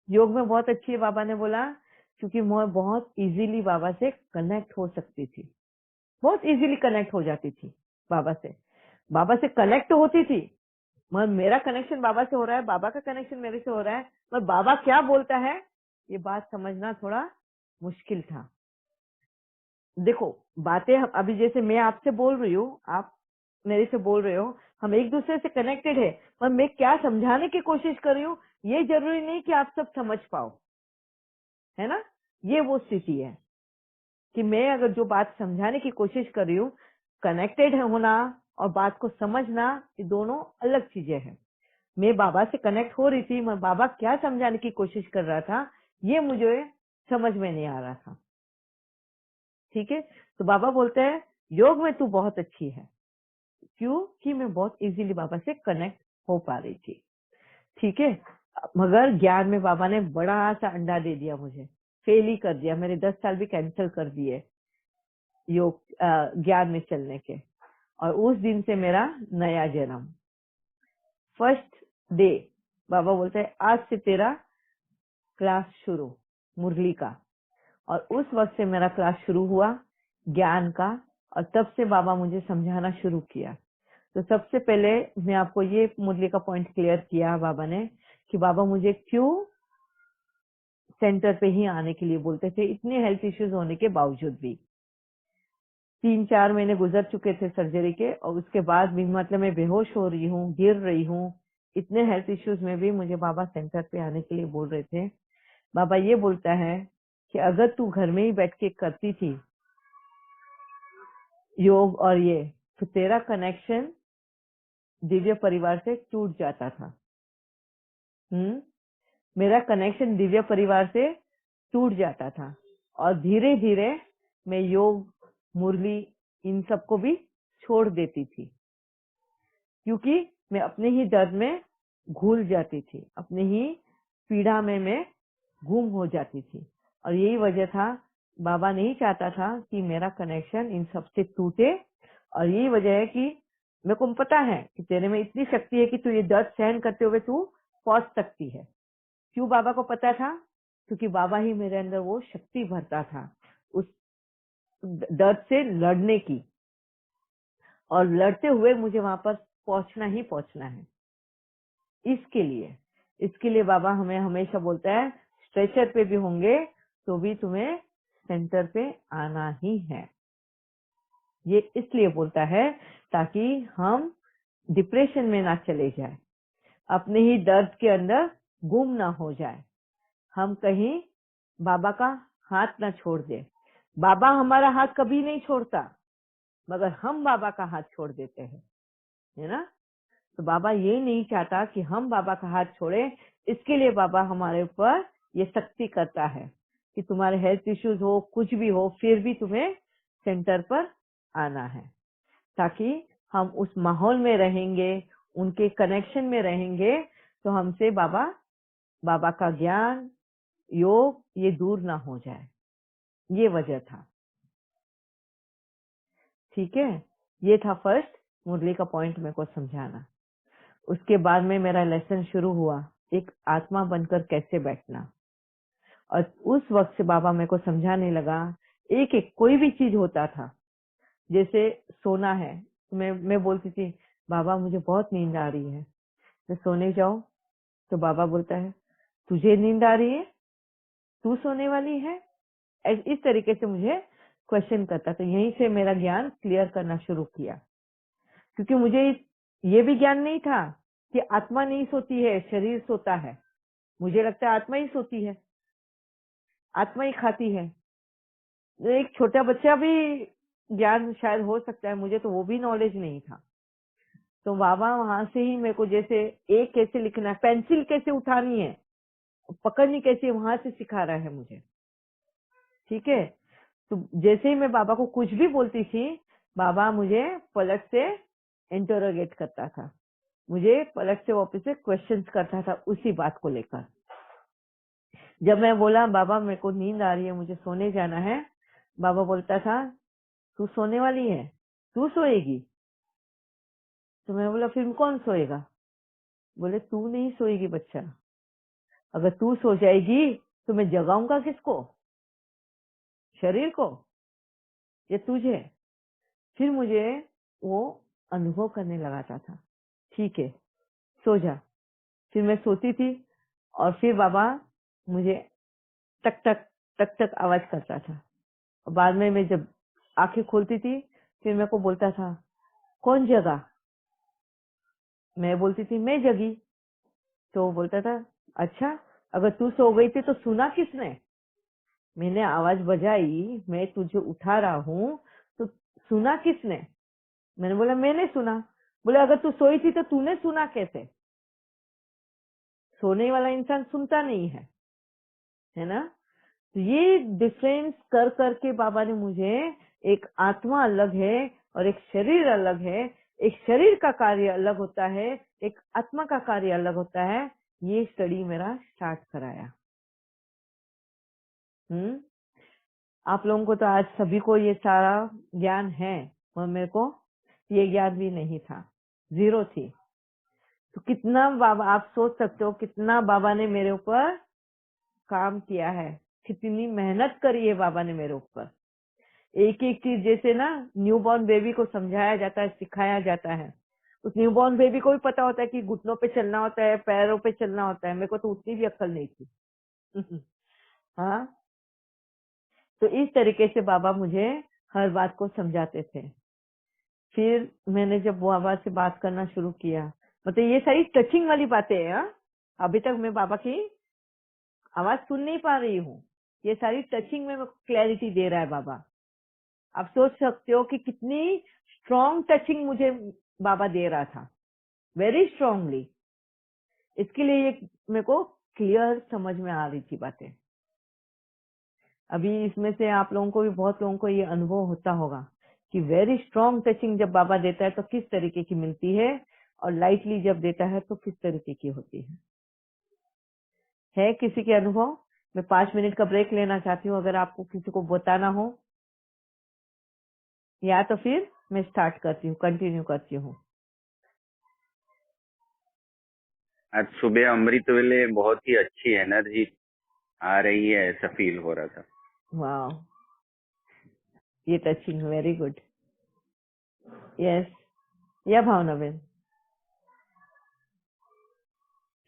योग में बहुत अच्छी है, बाबा ने बोला, क्योंकि मैं बहुत इजीली बाबा से कनेक्ट हो सकती थी, बहुत इजीली कनेक्ट हो जाती थी बाबा से कनेक्ट होती थी। मैं, मेरा कनेक्शन बाबा से हो रहा है, बाबा का कनेक्शन मेरे से हो रहा है, पर बाबा क्या बोलता है ये बात समझना थोड़ा मुश्किल था। देखो, बातें अभी जैसे मैं आपसे बोल रही हूँ, आप मेरे से बोल रहे हो, हम एक दूसरे से कनेक्टेड है, पर मैं क्या समझाने की कोशिश कर रही हूँ ये जरूरी नहीं कि आप सब समझ पाओ, है ना। ये वो स्थिति है कि मैं अगर जो बात समझाने की कोशिश कर रही हूँ, कनेक्टेड होना और बात को समझना, ये दोनों अलग चीजें हैं। मैं बाबा से कनेक्ट हो रही थी, मैं बाबा क्या समझाने की कोशिश कर रहा था ये मुझे समझ में नहीं आ रहा था। ठीक है, तो बाबा बोलते हैं योग में तू बहुत अच्छी है, क्यों कि मैं बहुत इजीली बाबा से कनेक्ट हो पा रही थी। ठीक है, मगर ज्ञान में बाबा ने बड़ा सा अंडा दे दिया, मुझे फेल ही कर दिया, मेरे 10 साल भी कैंसिल कर दिए योग ज्ञान में चलने के। और उस दिन से मेरा नया जन्म, फर्स्ट डे, बाबा बोलते हैं आज से तेरा क्लास शुरू मुरली का। और उस वक्त से मेरा क्लास शुरू हुआ ज्ञान का, और तब से बाबा मुझे समझाना शुरू किया। तो सबसे पहले मैं आपको ये मुरली का पॉइंट क्लियर किया बाबा ने, कि बाबा मुझे क्यों सेंटर पे ही आने के लिए बोलते थे, इतने हेल्थ इश्यूज होने के बावजूद भी। 3-4 महीने गुजर चुके थे सर्जरी के, और उसके बाद भी मतलब मैं बेहोश हो रही हूँ, गिर रही हूँ, इतने हेल्थ इश्यूज में भी मुझे बाबा सेंटर पे आने के लिए बोल रहे थे। बाबा ये बोलता है कि अगर तू घर में ही बैठ के करती थी योग और ये, तो तेरा कनेक्शन दिव्य परिवार से टूट जाता था। मेरा कनेक्शन दिव्य परिवार से टूट जाता था, और धीरे धीरे मैं योग, मुरली, इन सबको भी छोड़ देती थी, क्योंकि मैं अपने ही दर्द में घुल जाती थी, अपने ही पीड़ा में मैं गुम हो जाती थी। और यही वजह था, बाबा नहीं चाहता था कि मेरा कनेक्शन इन सबसे टूटे। और यही वजह है कि मेरे को पता है कि तेरे में इतनी शक्ति है कि तू ये दर्द सहन करते हुए तू पहुंच सकती है। क्यों बाबा को पता था? क्योंकि बाबा ही मेरे अंदर वो शक्ति भरता था उस दर्द से लड़ने की, और लड़ते हुए मुझे वहां पर पहुंचना ही पहुंचना है। इसके लिए बाबा हमें हमेशा बोलता है स्ट्रेचर पे भी होंगे तो भी तुम्हें सेंटर पे आना ही है। ये इसलिए बोलता है ताकि हम डिप्रेशन में ना चले जाए, अपने ही दर्द के अंदर गुम ना हो जाए, हम कहीं बाबा का हाथ ना छोड़ दे। बाबा हमारा हाथ कभी नहीं छोड़ता, मगर हम बाबा का हाथ छोड़ देते हैं, है ना। तो बाबा ये नहीं चाहता कि हम बाबा का हाथ छोड़े। इसके लिए बाबा हमारे ऊपर ये सख्ती करता है कि तुम्हारे हेल्थ इश्यूज हो, कुछ भी हो, फिर भी तुम्हें सेंटर पर आना है, ताकि हम उस माहौल में रहेंगे, उनके कनेक्शन में रहेंगे, तो हमसे बाबा का ज्ञान, योग ये दूर ना हो जाए। ये वजह था। ठीक है, ये था फर्स्ट मुरली का पॉइंट मेरे को समझाना। उसके बाद में मेरा लेसन शुरू हुआ, एक आत्मा बनकर कैसे बैठना। और उस वक्त से बाबा मेरे को समझाने लगा, एक एक कोई भी चीज होता था, जैसे सोना है, तो मैं बोलती थी बाबा मुझे बहुत नींद आ रही है, मैं सोने जाऊं, तो बाबा बोलता है तुझे नींद आ रही है, तू सोने वाली है। इस तरीके से मुझे क्वेश्चन करता था। यहीं से मेरा ज्ञान क्लियर करना शुरू किया, क्योंकि मुझे ये भी ज्ञान नहीं था कि आत्मा नहीं सोती है, शरीर सोता है। मुझे लगता है आत्मा ही सोती है, आत्मा ही खाती है। एक छोटा बच्चा भी ज्ञान शायद हो सकता है, मुझे तो वो भी नॉलेज नहीं था। तो बाबा वहां से ही मेरे को जैसे एक कैसे लिखना है, पेंसिल कैसे उठानी है, पकड़नी कैसे, वहां से सिखा रहा है मुझे। ठीक है, तो जैसे ही मैं बाबा को कुछ भी बोलती थी, बाबा मुझे पलट से इंटरोगेट करता था, मुझे पलट से वापस से क्वेश्चंस करता था उसी बात को लेकर। जब मैं बोला बाबा मेरे को नींद आ रही है, मुझे सोने जाना है, बाबा बोलता था तू सोने वाली है, तू सोएगी। तो मैं बोला फिर कौन सोएगा? बोले तू नहीं सोएगी बच्चा, अगर तू सो जाएगी तो मैं जगाऊंगा किसको, शरीर को या तुझे। फिर मुझे वो अनुभव करने लगाता था, ठीक है सो जा। फिर मैं सोती थी और फिर बाबा मुझे टक टक टक टक आवाज करता था। और बाद में मैं जब आंखें खोलती थी फिर मेरे को बोलता था कौन जगा, मैं बोलती थी मैं जगी। तो वो बोलता था अच्छा अगर तू सो गई थी तो सुना किसने, मैंने आवाज बजाई, मैं तुझे उठा रहा हूँ तो सुना किसने। मैंने बोला मैंने सुना। बोले अगर तू सोई थी तो तूने सुना कैसे, सोने वाला इंसान सुनता नहीं है ना। तो ये डिफरेंस कर करके बाबा ने मुझे, एक आत्मा अलग है और एक शरीर अलग है, एक शरीर का कार्य अलग होता है, एक आत्मा का कार्य अलग होता है, ये स्टडी मेरा स्टार्ट कराया। आप लोगों को तो आज सभी को ये सारा ज्ञान है और मेरे को ये ज्ञान भी नहीं था, जीरो थी। तो कितना बाबा, आप सोच सकते हो कितना बाबा ने मेरे ऊपर काम किया है, कितनी मेहनत करी है बाबा ने मेरे ऊपर। एक एक चीज जैसे ना न्यूबॉर्न बेबी को समझाया जाता है, सिखाया जाता है, उस न्यूबॉर्न बेबी को भी पता होता है कि घुटनों पे चलना होता है, पैरों पे चलना होता है। मेरे को तो उतनी भी अक्ल नहीं थी। हाँ, तो इस तरीके से बाबा मुझे हर बात को समझाते थे। फिर मैंने जब बाबा से बात करना शुरू किया, मतलब ये सारी टचिंग वाली बातें हैं। हाँ? अभी तक मैं बाबा की आवाज सुन नहीं पा रही हूँ, ये सारी टचिंग में क्लैरिटी दे रहा है बाबा। आप सोच सकते हो कि कितनी स्ट्रॉन्ग टचिंग मुझे बाबा दे रहा था, वेरी स्ट्रांगली। इसके लिए ये मेरे को क्लियर समझ में आ रही थी बातें। अभी इसमें से आप लोगों को भी, बहुत लोगों को ये अनुभव होता होगा कि वेरी स्ट्रॉन्ग टचिंग जब बाबा देता है तो किस तरीके की मिलती है, और लाइटली जब देता है तो किस तरीके की होती है किसी के अनुभव। मैं 5 मिनट का ब्रेक लेना चाहती हूँ, अगर आपको किसी को बताना हो, या तो फिर मैं स्टार्ट करती हूँ, कंटिन्यू करती हूँ। आज सुबह अमृत वेले बहुत ही अच्छी एनर्जी आ रही है, ऐसा फील हो रहा था। वाह, ये टचिंग, वेरी गुड। यस, या भावना बेन।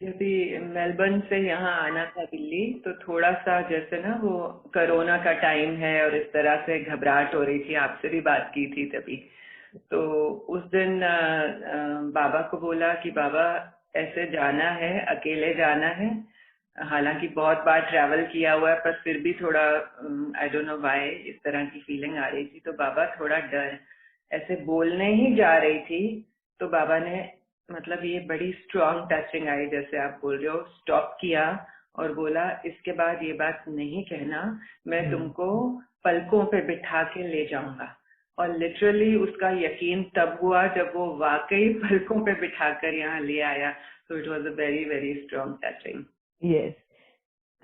जब मेलबर्न से यहाँ आना था दिल्ली, तो थोड़ा सा जैसे ना वो कोरोना का टाइम है और इस तरह से घबराहट हो रही थी, आपसे भी बात की थी तभी। तो उस दिन बाबा को बोला कि बाबा ऐसे जाना है, अकेले जाना है, हालांकि बहुत बार ट्रैवल किया हुआ है पर फिर भी थोड़ा आई डोंट नो व्हाई इस तरह की फीलिंग आ रही थी। तो बाबा थोड़ा डर, ऐसे बोलने ही जा रही थी तो बाबा ने, मतलब ये बड़ी स्ट्रॉन्ग टचिंग आई, जैसे आप बोल रहे हो, स्टॉप किया और बोला इसके बाद ये बात नहीं कहना, मैं तुमको पलकों पे बिठा के ले जाऊंगा। और लिटरली उसका यकीन तब हुआ जब वो वाकई पलकों पे बिठाकर यहाँ ले आया। तो it was a very very strong touching. Yes,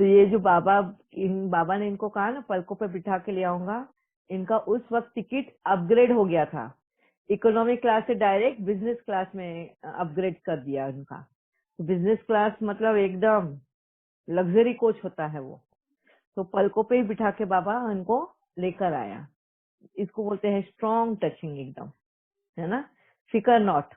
तो ये जो बाबा ने इनको कहा ना पलकों पे बिठा के ले आऊंगा, इनका उस वक्त टिकट अपग्रेड हो गया था, इकोनॉमिक क्लास से डायरेक्ट बिजनेस क्लास में अपग्रेड कर दिया उनका। तो बिजनेस क्लास मतलब एकदम लग्जरी कोच होता है वो। तो पलकों पे ही बिठा के बाबा इनको लेकर आया। इसको बोलते हैं स्ट्रॉन्ग टचिंग एकदम, है ना, फिकर नॉट।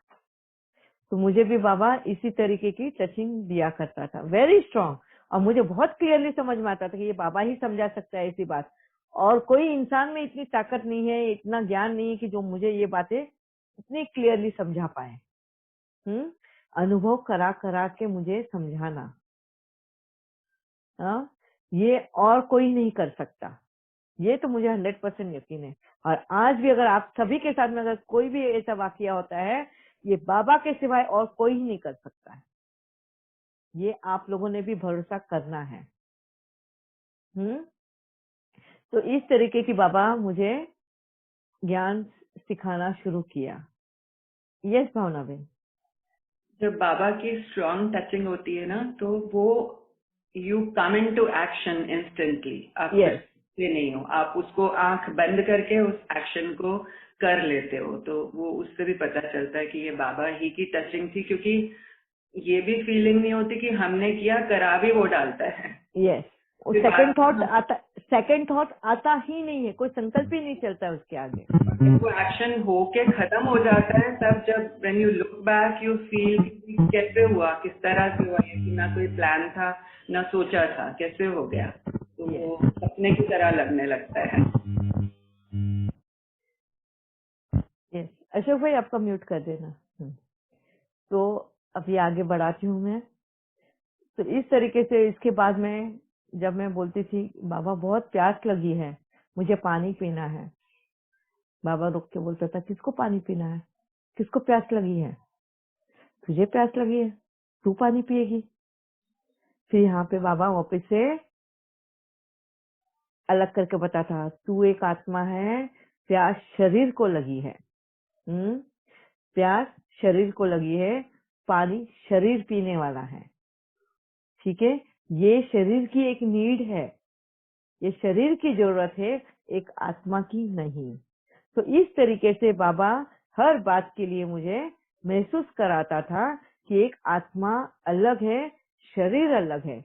तो मुझे भी बाबा इसी तरीके की टचिंग दिया करता था, वेरी स्ट्रॉन्ग। और मुझे बहुत क्लियरली समझ में आता था कि ये बाबा ही समझा सकता है ऐसी बात, और कोई इंसान में इतनी ताकत नहीं है, इतना ज्ञान नहीं है कि जो मुझे ये बातें इतनी क्लियरली समझा पाए। अनुभव करा करा के मुझे समझाना, ये और कोई नहीं कर सकता, ये तो मुझे 100% यकीन है। और आज भी अगर आप सभी के साथ में अगर कोई भी ऐसा वाकया होता है, ये बाबा के सिवाय और कोई ही नहीं कर सकता है। ये आप लोगों ने भी भरोसा करना है। तो इस तरीके की बाबा मुझे ज्ञान सिखाना शुरू किया। यस भावना बेन। जब बाबा की स्ट्रॉन्ग टचिंग होती है ना, तो वो you come into action instantly. आप यस, करते नहीं हो, आप उसको आंख बंद करके उस एक्शन को कर लेते हो। तो वो उससे भी पता चलता है कि ये बाबा ही की टचिंग थी, क्योंकि ये भी फीलिंग नहीं होती कि हमने किया, करा भी वो डालता है। यस, वो फिर सेकंड थॉट आता ही नहीं है, कोई संकल्प ही नहीं चलता है उसके आगे। जब वो एक्शन होके खत्म हो जाता है, तब जब when you look back you feel कैसे हुआ, किस तरह से हुआ, ये कि ना कोई प्लान था ना सोचा था, कैसे हो गया, तो वो सपने की तरह लगने लगता है। यस, अशोक भाई आपका म्यूट कर देना। तो अभी आगे बढ़ाती हूँ मैं। तो इस तरीके से इसके बाद में जब मैं बोलती थी बाबा बहुत प्यास लगी है, मुझे पानी पीना है, बाबा रुक के बोलता था किसको पानी पीना है, किसको प्यास लगी है, तुझे प्यास लगी है, तू पानी पिएगी। फिर यहाँ पे बाबा वापस से अलग करके बताता, तू एक आत्मा है, प्यास शरीर को लगी है। प्यास शरीर को लगी है, पानी शरीर पीने वाला है। ठीक है, ये शरीर की एक नीड है, ये शरीर की जरूरत है, एक आत्मा की नहीं। तो इस तरीके से बाबा हर बात के लिए मुझे महसूस कराता था कि एक आत्मा अलग है, शरीर अलग है,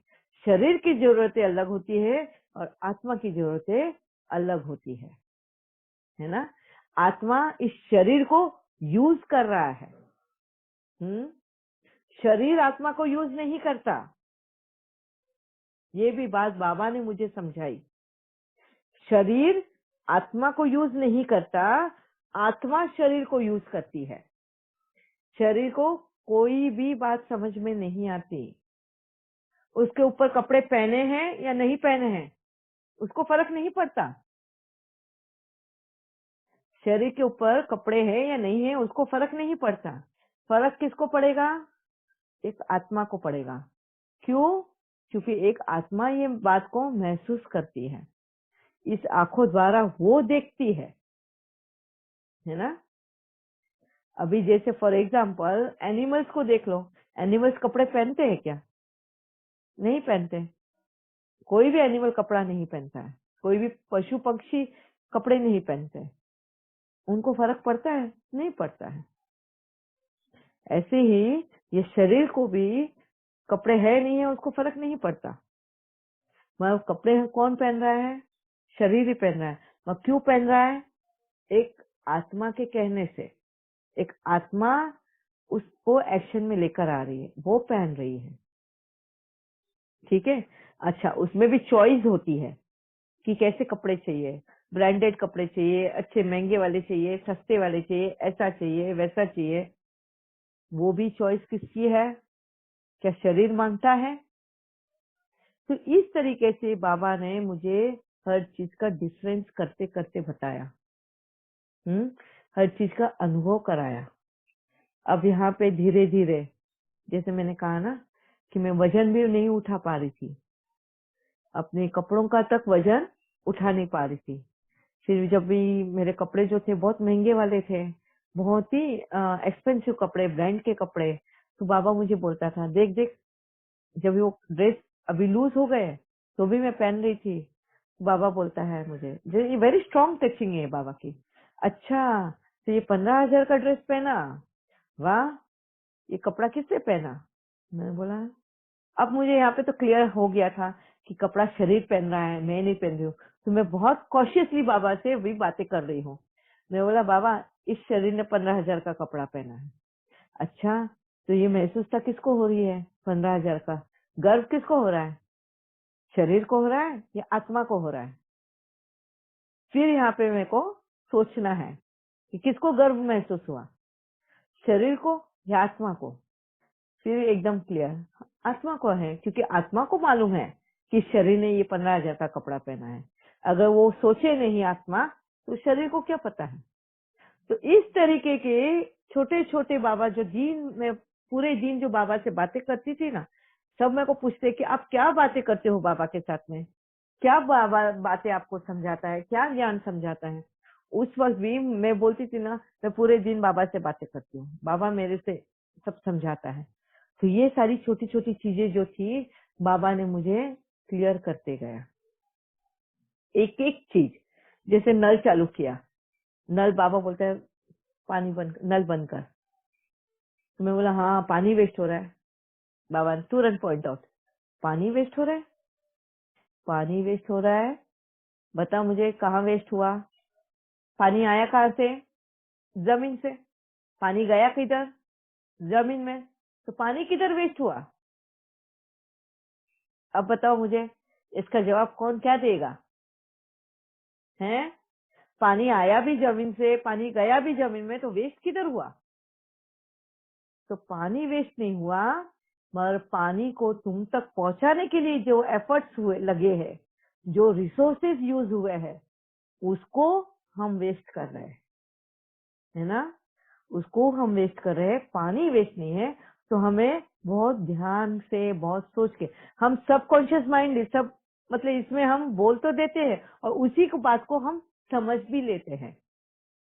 शरीर की जरूरतें अलग होती है और आत्मा की जरूरतें अलग होती है ना। आत्मा इस शरीर को यूज कर रहा है, शरीर आत्मा को यूज नहीं करता। ये भी बात बाबा ने मुझे समझाई, शरीर आत्मा को यूज नहीं करता, आत्मा शरीर को यूज करती है। शरीर को कोई भी बात समझ में नहीं आती, उसके ऊपर कपड़े पहने हैं या नहीं पहने हैं उसको फर्क नहीं पड़ता। शरीर के ऊपर कपड़े हैं या नहीं है उसको फर्क नहीं पड़ता, फर्क किसको पड़ेगा, एक आत्मा को पड़ेगा। क्यों? क्योंकि एक आत्मा ये बात को महसूस करती है, इस आंखों द्वारा वो देखती है ना। अभी जैसे फॉर एग्जाम्पल एनिमल्स को देख लो, एनिमल्स कपड़े पहनते हैं क्या? नहीं पहनते, कोई भी एनिमल कपड़ा नहीं पहनता है, कोई भी पशु पक्षी कपड़े नहीं पहनते, उनको फर्क पड़ता है? नहीं पड़ता है। ऐसे ही ये शरीर को भी कपड़े है नहीं है उसको फर्क नहीं पड़ता, मगर कपड़े कौन पहन रहा है? शरीर ही पहन रहा है। मगर क्यों पहन रहा है? एक आत्मा के कहने से, एक आत्मा उसको एक्शन में लेकर आ रही है, वो पहन रही है। ठीक है, अच्छा उसमें भी चॉइस होती है कि कैसे कपड़े चाहिए, ब्रांडेड कपड़े चाहिए, अच्छे महंगे वाले चाहिए, सस्ते वाले चाहिए, ऐसा चाहिए वैसा चाहिए, वो भी चॉइस किसकी है? क्या शरीर मांगता है? तो इस तरीके से बाबा ने मुझे हर चीज का डिफरेंस करते करते बताया, हर चीज का अनुभव कराया। अब यहाँ पे धीरे धीरे, जैसे मैंने कहा ना कि मैं वजन भी नहीं उठा पा रही थी, अपने कपड़ों का तक वजन उठा नहीं पा रही थी। फिर जब भी मेरे कपड़े जो थे बहुत महंगे वाले थे, बहुत ही एक्सपेंसिव कपड़े, ब्रांड के कपड़े, तो बाबा मुझे बोलता था देख देख, जब वो ड्रेस अभी लूज हो गए तो भी मैं पहन रही थी, बाबा बोलता है मुझे, ये वेरी स्ट्रॉन्ग टचिंग है बाबा की। अच्छा, तो ये 15,000 का ड्रेस पहना, वाह, ये कपड़ा किससे पहना? मैंने बोला, अब मुझे यहाँ पे तो क्लियर हो गया था कि कपड़ा शरीर पहन रहा है, मैं नहीं पहन रही हूँ। तो मैं बहुत कॉशियसली बाबा से भी बातें कर रही हूँ। मैं बोला बाबा इस शरीर ने 15,000 का कपड़ा पहना है। अच्छा, तो ये महसूसता किसको हो रही है? 15,000 का गर्व किसको हो रहा है? शरीर को हो रहा है या आत्मा को हो रहा है? फिर यहाँ पे मेरे को सोचना है कि किसको गर्व महसूस हुआ, शरीर को या आत्मा को? फिर एकदम क्लियर, आत्मा को है, क्योंकि आत्मा को मालूम है कि शरीर ने ये 15,000 का कपड़ा पहना है। अगर वो सोचे नहीं आत्मा, तो शरीर को क्या पता है? तो इस तरीके के छोटे छोटे बाबा जो दिन में, पूरे दिन जो बाबा से बातें करती थी ना, सब मेरे को पूछते कि आप क्या बातें करते हो बाबा के साथ में, क्या बाबा बातें आपको समझाता है, क्या ज्ञान समझाता है? उस वक्त भी मैं बोलती थी ना, मैं पूरे दिन बाबा से बातें करती हूँ, बाबा मेरे से सब समझाता है। तो ये सारी छोटी छोटी चीजें जो थी, बाबा ने मुझे क्लियर करते गया, एक एक चीज। जैसे नल चालू किया, नल बाबा बोलता है पानी बंद, नल बंद कर। तो मैं बोला हाँ पानी वेस्ट हो रहा है, बाबा ने तुरंत पॉइंट आउट, पानी वेस्ट हो रहा है, पानी वेस्ट हो रहा है, बता मुझे कहाँ वेस्ट हुआ? पानी आया कहाँ से? जमीन से। पानी गया किधर? जमीन में। तो पानी किधर वेस्ट हुआ? अब बताओ मुझे, इसका जवाब कौन क्या देगा? हैं? पानी आया भी जमीन से, पानी गया भी जमीन में, तो वेस्ट किधर हुआ? तो पानी वेस्ट नहीं हुआ, मगर पानी को तुम तक पहुंचाने के लिए जो एफर्ट्स हुए लगे हैं, जो रिसोर्सेज यूज हुए हैं, उसको हम वेस्ट कर रहे हैं, है ना? उसको हम वेस्ट कर रहे हैं, पानी वेस्ट नहीं है। तो हमें बहुत ध्यान से, बहुत सोच के, हम सबकॉन्शियस माइंड सब मतलब इसमें हम बोल तो देते हैं और उसी को बात को हम समझ भी लेते हैं,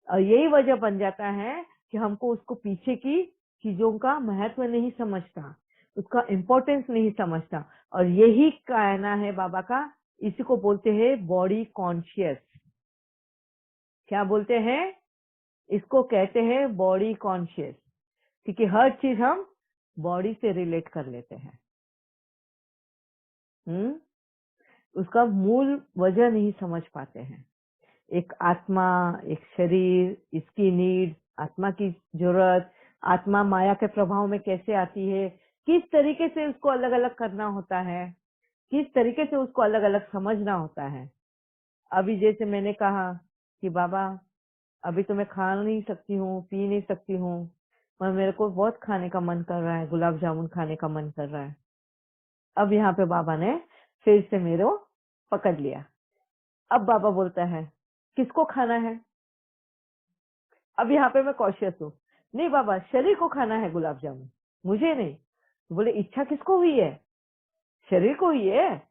और यही वजह बन जाता है कि हमको उसको पीछे की चीजों का महत्व नहीं समझता, उसका इम्पोर्टेंस नहीं समझता। और यही कहना है बाबा का, इसी को बोलते हैं बॉडी कॉन्शियस। क्या बोलते हैं? इसको कहते हैं बॉडी कॉन्शियस, क्योंकि हर चीज हम बॉडी से रिलेट कर लेते हैं। उसका मूल वजह नहीं समझ पाते हैं। एक आत्मा, एक शरीर, इसकी नीड, आत्मा की जरूरत, आत्मा माया के प्रभाव में कैसे आती है, किस तरीके से उसको अलग अलग करना होता है, किस तरीके से उसको अलग अलग समझना होता है। अभी जैसे मैंने कहा कि बाबा अभी तो मैं खा नहीं सकती हूँ, पी नहीं सकती हूँ, पर मेरे को बहुत खाने का मन कर रहा है, गुलाब जामुन खाने का मन कर रहा है। अब यहाँ पे बाबा ने फिर से मेरे को पकड़ लिया। अब बाबा बोलता है किसको खाना है? अब यहाँ पे मैं कॉशियस हूँ, नहीं बाबा शरीर को खाना है गुलाब जामुन, मुझे नहीं। तो बोले इच्छा किसको हुई है? शरीर को हुई है?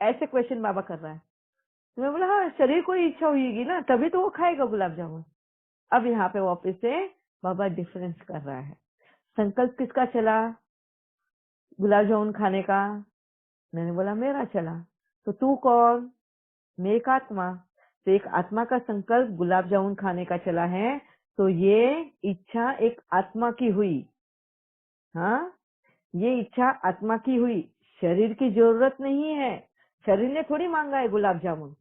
ऐसे क्वेश्चन बाबा कर रहा है। तो मैं बोला हाँ, शरीर को ही इच्छा हुईगी ना, तभी तो वो खाएगा गुलाब जामुन। अब यहाँ पे वापस से बाबा डिफरेंस कर रहा है। संकल्प किसका चला गुलाब जामुन खाने का? मैंने बोला मेरा चला। तो तू कौन? मैं एक आत्मा। तो एक आत्मा का संकल्प गुलाब जामुन खाने का चला है, तो ये इच्छा एक आत्मा की हुई। हाँ, ये इच्छा आत्मा की हुई, शरीर की जरूरत नहीं है। शरीर ने थोड़ी मांगा है गुलाब जामुन,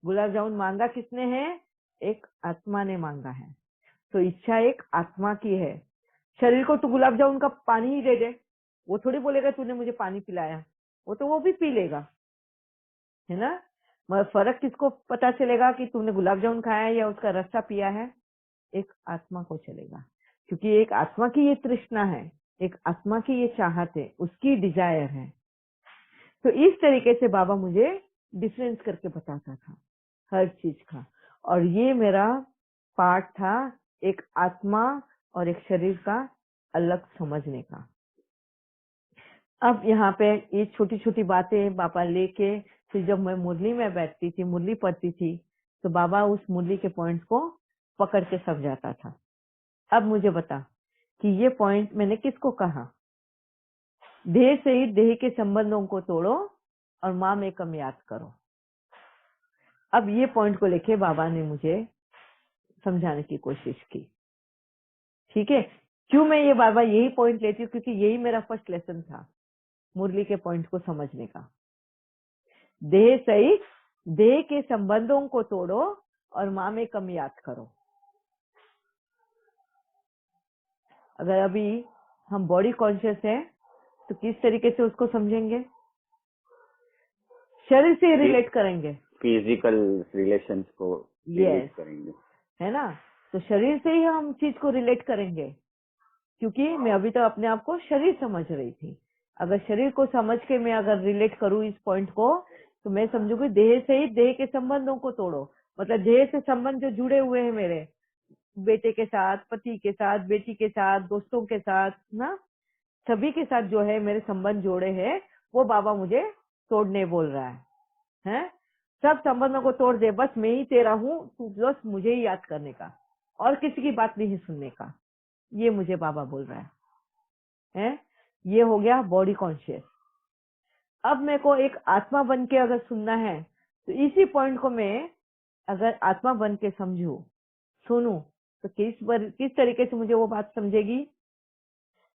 गुलाब जामुन मांगा किसने है? एक आत्मा ने मांगा है। तो इच्छा एक आत्मा की है। शरीर को तू गुलाब जामुन का पानी ही दे दे, वो थोड़ी बोलेगा तूने मुझे पानी पिलाया, वो तो वो भी पी लेगा, है ना? मगर फर्क किसको पता चलेगा कि तूने गुलाब जामुन खाया है या उसका रस्सा पिया है? एक आत्मा को चलेगा, क्योंकि एक आत्मा की ये तृष्णा है, एक आत्मा की ये चाहत है, उसकी डिजायर है। तो इस तरीके से बाबा मुझे डिफरेंस करके बताता था हर चीज का, और ये मेरा पार्ट था एक आत्मा और एक शरीर का अलग समझने का। अब यहाँ पे ये छोटी छोटी बातें बाबा लेके, फिर जब मैं मुरली में बैठती थी, मुरली पढ़ती थी, तो बाबा उस मुरली के पॉइंट को पकड़ के समझाता था। अब मुझे बता कि ये पॉइंट मैंने किसको कहा? देह से ही देह के संबंधों को तोड़ो और माँ में कम याद करो। अब ये पॉइंट को लेके बाबा ने मुझे समझाने की कोशिश की। ठीक है, क्यों मैं ये बाबा यही पॉइंट लेती हूँ? क्योंकि यही मेरा फर्स्ट लेसन था मुरली के पॉइंट को समझने का। देह सहित देह के संबंधों को तोड़ो और माँ में कम याद करो। अगर अभी हम बॉडी कॉन्शियस है तो किस तरीके से उसको समझेंगे? शरीर से रिलेट करेंगे, फिजिकल रिलेशंस को रिलेट करेंगे, है ना? तो शरीर से ही हम चीज को रिलेट करेंगे, क्योंकि मैं अभी तो अपने आप को शरीर समझ रही थी। अगर शरीर को समझ के मैं अगर रिलेट करूं इस पॉइंट को, तो मैं समझूंगी देह से ही देह के संबंधों को तोड़ो। मतलब देह से संबंध जो जुड़े हुए हैं मेरे, बेटे के साथ, पति के साथ, बेटी के साथ, दोस्तों के साथ ना, सभी के साथ जो है मेरे संबंध जोड़े हैं, वो बाबा मुझे तोड़ने बोल रहा है? सब संबंधों को तोड़ दे, बस मैं ही तेरा हूँ, तू बस मुझे ही याद करने का और किसी की बात नहीं सुनने का, ये मुझे बाबा बोल रहा है? ये हो गया बॉडी कॉन्शियस। अब मेरे को एक आत्मा बन के अगर सुनना है, तो इसी पॉइंट को मैं अगर आत्मा बन के समझू, सुनू, तो किस तरीके से मुझे वो बात समझेगी?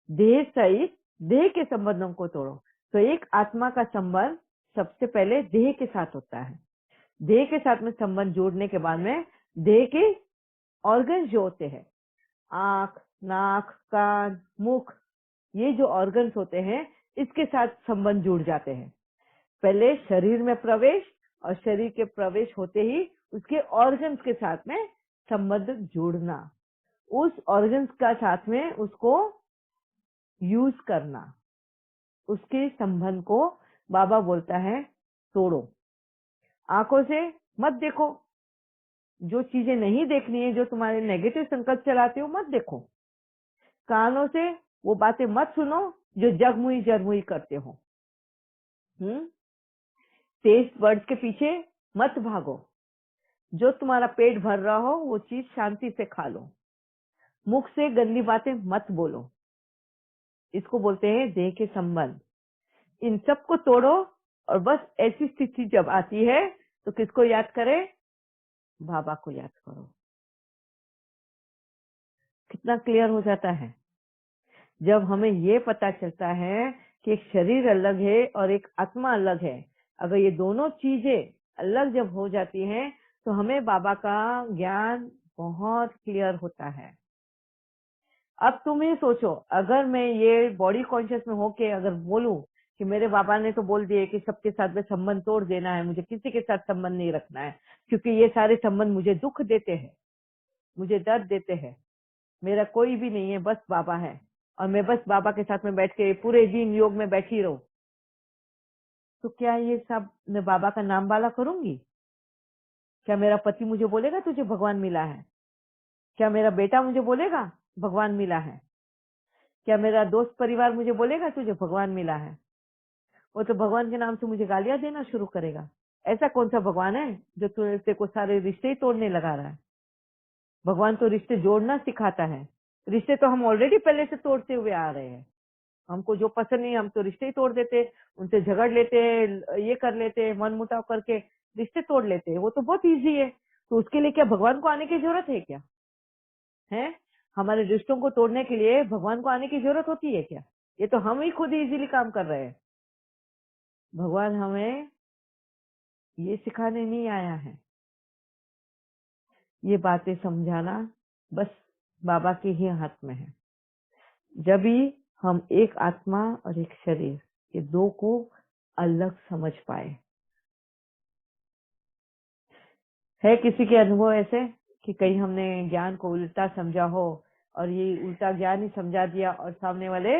देह सहित देह के संबंधों को तोड़ो। तो एक आत्मा का संबंध सबसे पहले देह के साथ होता है। देह के साथ में संबंध जोड़ने के बाद में देह के ऑर्गन जो होते हैं, आंख, नाक, कान, मुख, ये जो ऑर्गन्स होते हैं इसके साथ संबंध जुड़ जाते हैं। पहले शरीर में प्रवेश, और शरीर के प्रवेश होते ही उसके ऑर्गन्स के साथ में संबंध जोड़ना, उस ऑर्गन्स का साथ में उसको यूज करना, उसके संबंध को बाबा बोलता है तोड़ो। आंखों से मत देखो, जो चीजें नहीं देखनी है, जो तुम्हारे नेगेटिव संकल्प चलाते हो मत देखो। कानों से वो बातें मत सुनो जो जगमुई जरमुई करते हो। टेस्ट बर्ड्स के पीछे मत भागो, जो तुम्हारा पेट भर रहा हो वो चीज शांति से खा लो। मुख से गंदी बातें मत बोलो, इसको बोलते हैं देह के संबंध। इन सब को तोड़ो, और बस ऐसी स्थिति जब आती है तो किसको याद करे? बाबा को याद करो। कितना क्लियर हो जाता है जब हमें ये पता चलता है कि एक शरीर अलग है और एक आत्मा अलग है। अगर ये दोनों चीजें अलग जब हो जाती हैं तो हमें बाबा का ज्ञान बहुत क्लियर होता है। अब तुम ही सोचो, अगर मैं ये बॉडी कॉन्शियस में होके अगर बोलूं कि मेरे बाबा ने तो बोल दिए कि सबके साथ में संबंध तोड़ देना है, मुझे किसी के साथ संबंध नहीं रखना है, क्योंकि ये सारे संबंध मुझे दुख देते हैं, मुझे दर्द देते हैं, मेरा कोई भी नहीं है, बस बाबा है, और मैं बस बाबा के साथ में बैठ के पूरे दिन योग में बैठी रहूं, तो क्या ये सब मैं बाबा का नाम वाला करूंगी? क्या मेरा पति मुझे बोलेगा तुझे भगवान मिला है? क्या मेरा बेटा मुझे बोलेगा भगवान मिला है? क्या मेरा दोस्त परिवार मुझे बोलेगा तुझे भगवान मिला है? वो तो भगवान के नाम से मुझे गालियां देना शुरू करेगा। ऐसा कौन सा भगवान है जो तेरे को सारे रिश्ते ही तोड़ने लगा रहा है? भगवान तो रिश्ते जोड़ना सिखाता है। रिश्ते तो हम ऑलरेडी पहले से तोड़ते हुए आ रहे हैं। हमको जो पसंद नहीं हम तो रिश्ते ही तोड़ देते, उनसे झगड़ लेते, ये कर लेते, मन मुटाव करके रिश्ते तोड़ लेते हैं। वो तो बहुत इजी है। तो उसके लिए क्या भगवान को आने की जरूरत है क्या? है हमारे रिश्तों को तोड़ने के लिए भगवान को आने की जरूरत होती है क्या? ये तो हम ही खुद इजीली काम कर रहे हैं। भगवान हमें ये सिखाने नहीं आया है। ये बातें समझाना बस बाबा के ही हाथ में है। जब भी हम एक आत्मा और एक शरीर, ये दो को अलग समझ पाए। है किसी के अनुभव ऐसे कि कहीं हमने ज्ञान को उल्टा समझा हो और ये उल्टा ज्ञान ही समझा दिया और सामने वाले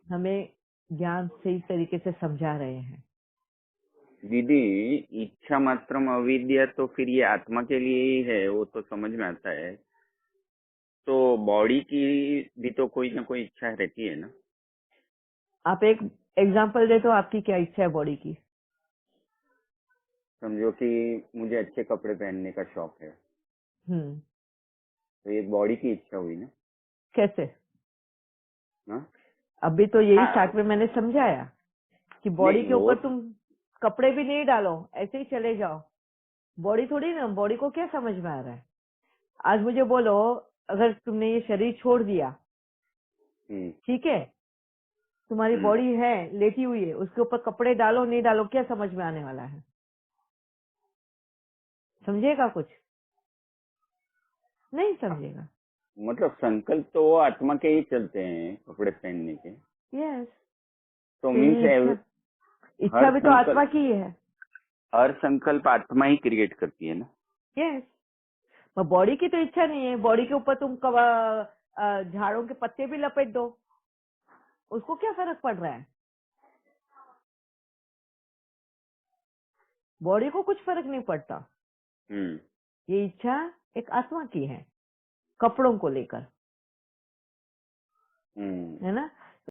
हमें ज्ञान सही तरीके से समझा रहे हैं? दीदी, इच्छा मात्रम अविद्या तो फिर ये आत्मा के लिए ही है, वो तो समझ में आता है। तो बॉडी की भी तो कोई ना कोई इच्छा रहती है ना। आप एक एग्जांपल दे तो आपकी क्या इच्छा है बॉडी की? समझो कि मुझे अच्छे कपड़े पहनने का शौक है, हम्म तो ये बॉडी की इच्छा हुई ना। कैसे? हाँ अभी तो यही हाँ, स्टार्ट में मैंने समझाया कि बॉडी नहीं के वो ऊपर तुम कपड़े भी नहीं डालो, ऐसे ही चले जाओ। बॉडी थोड़ी ना, बॉडी को क्या समझ में आ रहा है? आज मुझे बोलो, अगर तुमने ये शरीर छोड़ दिया, ठीक है, तुम्हारी हम्म, बॉडी है लेटी हुई है, उसके ऊपर कपड़े डालो नहीं डालो, क्या समझ में आने वाला है? समझेगा कुछ? नहीं समझेगा। मतलब संकल्प तो वो आत्मा के ही चलते हैं कपड़े पहनने के। यस, तो तो मीन्स ये इच्छा, इच्छा हर भी तो आत्मा संकल्प, की ही है। हर संकल्प आत्मा ही क्रिएट करती है ना। यस, पर बॉडी की तो इच्छा नहीं है। बॉडी के ऊपर तुम झाड़ों के पत्ते भी लपेट दो, उसको क्या फर्क पड़ रहा है? बॉडी को कुछ फर्क नहीं पड़ता। हम्म ये इच्छा एक आत्मा की है, कपड़ों को लेकर, हम्म है ना।